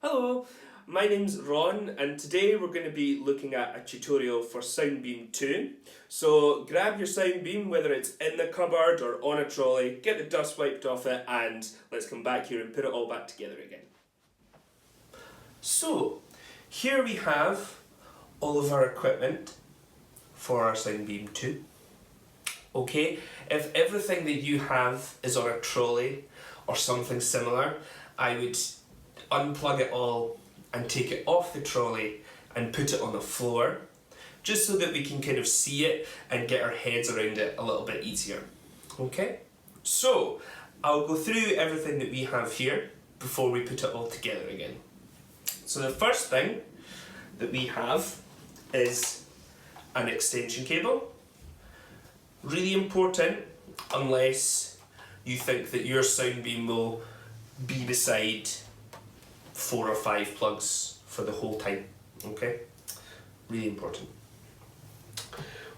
Hello, my name's Ron and today we're going to be looking at a tutorial for Soundbeam 2. So grab your Soundbeam, whether it's in the cupboard or on a trolley, get the dust wiped off it and let's come back here and put it all back together again. So here we have all of our equipment for our Soundbeam 2. Okay, if everything that you have is on a trolley or something similar, I would unplug it all and take it off the trolley and put it on the floor, just so that we can kind of see it and get our heads around it a little bit easier. Okay, so I'll go through everything that we have here before we put it all together again. So the first thing that we have is an extension cable. Really important, unless you think that your Soundbeam will be beside 4 or 5 plugs for the whole time. Okay, really important.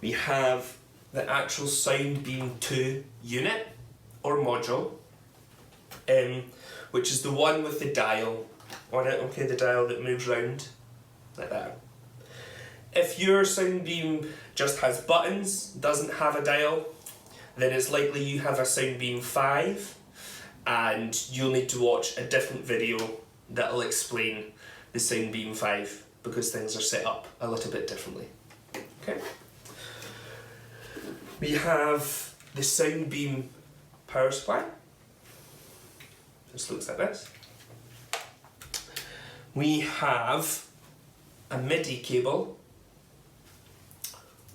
We have the actual Soundbeam 2 unit or module, which is the one with the dial on it. Okay, the dial that moves round like that. If your Soundbeam just has buttons, doesn't have a dial, then it's likely you have a Soundbeam 5 and you'll need to watch a different video that'll explain the Soundbeam 5 because things are set up a little bit differently. Okay. We have the Soundbeam power supply. This looks like this. We have a MIDI cable,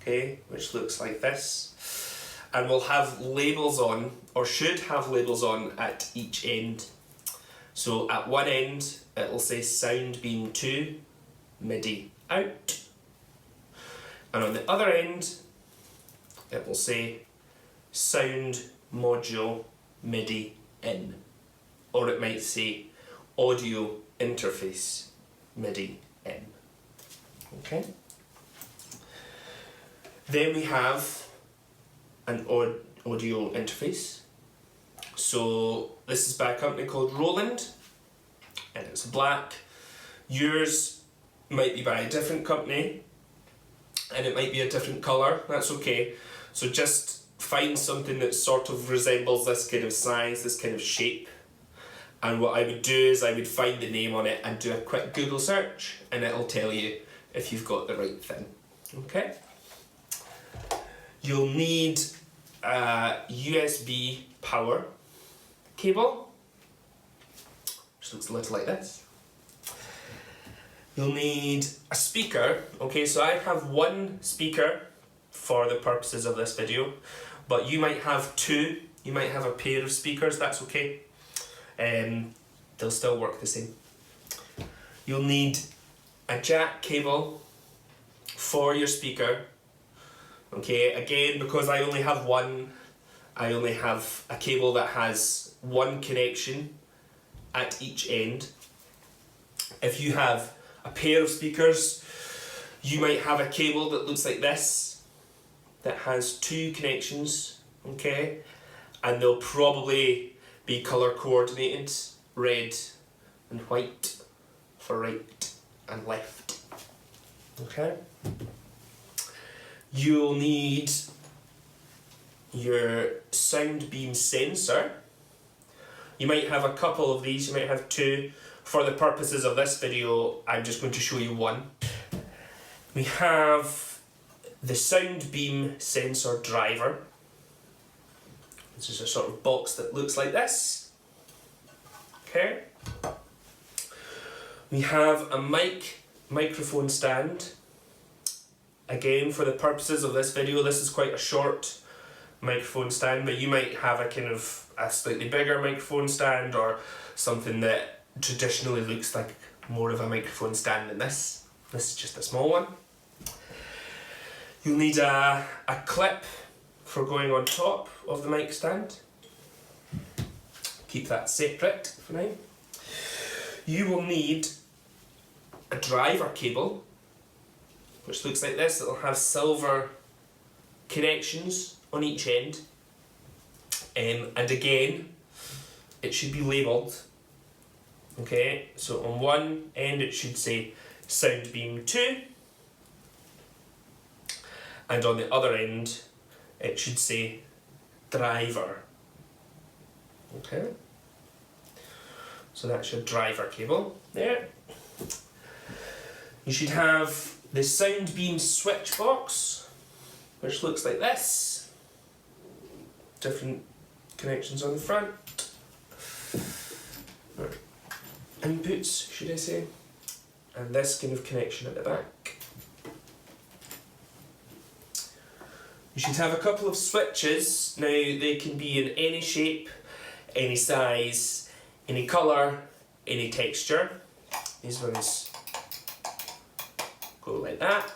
okay, which looks like this, and we'll have labels on, or should have labels on, at each end. So at one end it will say Soundbeam 2 MIDI out, and on the other end it will say Sound Module MIDI in, or it might say Audio Interface MIDI in. Okay. Then we have an audio interface. So this is by a company called Roland and it's black. Yours might be by a different company and it might be a different colour, that's okay. So just find something that sort of resembles this kind of size, this kind of shape. And what I would do is I would find the name on it and do a quick Google search and it'll tell you if you've got the right thing. Okay? You'll need a USB power cable, which looks a little like this. You'll need a speaker. Okay, so I have one speaker for the purposes of this video, but you might have two, you might have a pair of speakers, that's okay. They'll still work the same. You'll need a jack cable for your speaker. Okay, again, because I only have one, I only have a cable that has one connection at each end. If you have a pair of speakers, you might have a cable that looks like this, that has 2 connections, okay? And they'll probably be colour coordinated, red and white for right and left, okay? You'll need your Soundbeam sensor. You might have a couple of these, you might have 2. For the purposes of this video, I'm just going to show you one. We have the Soundbeam sensor driver. This is a sort of box that looks like this. Okay. We have a microphone stand. Again, for the purposes of this video, this is quite a short microphone stand, but you might have a kind of a slightly bigger microphone stand or something that traditionally looks like more of a microphone stand than this. This is just a small one. You'll need a clip for going on top of the mic stand. Keep that separate for now. You will need a driver cable, which looks like this. It'll have silver connections on each end, and again it should be labelled Okay, so on one end it should say Soundbeam 2, and on the other end it should say driver. Okay, so that's your driver cable there. You should have the Soundbeam switch box, which looks like this. Different connections on the front. Inputs, should I say, and this kind of connection at the back. You should have a couple of switches. Now they can be in any shape, any size, any colour, any texture. These ones go like that,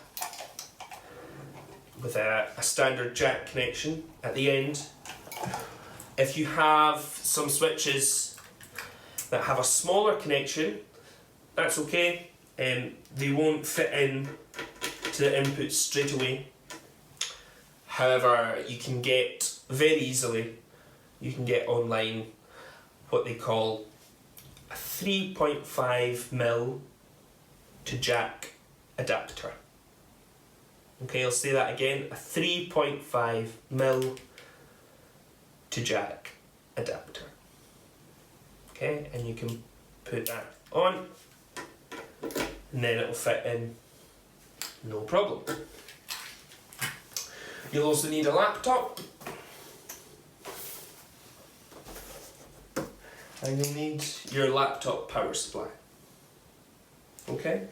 with a standard jack connection at the end. If you have some switches that have a smaller connection, that's okay. They won't fit in to the input straight away. However, you can get very easily, you can get online what they call a 3.5mm to jack adapter. Okay, I'll say that again, a 3.5mm to jack adapter. Okay, and you can put that on, and then it'll fit in no problem. You'll also need a laptop, and you'll need your laptop power supply. Okay,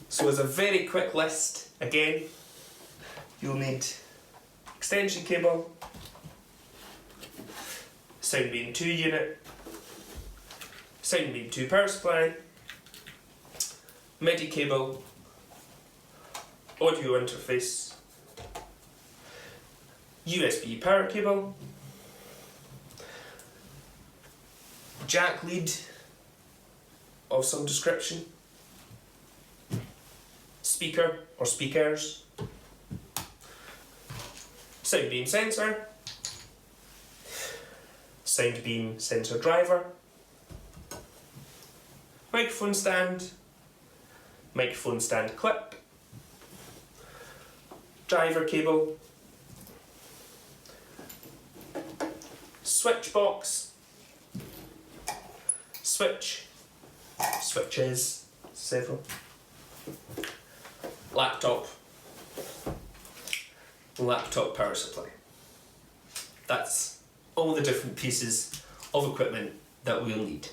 so as a very quick list, again, you'll need extension cable, Soundbeam 2 unit, Soundbeam 2 power supply, MIDI cable, audio interface, USB power cable, jack lead of some description, speaker or speakers, Soundbeam sensor, Soundbeam sensor driver, microphone stand clip, driver cable, switch box, switches, several, laptop power supply. That's all the different pieces of equipment that we'll need.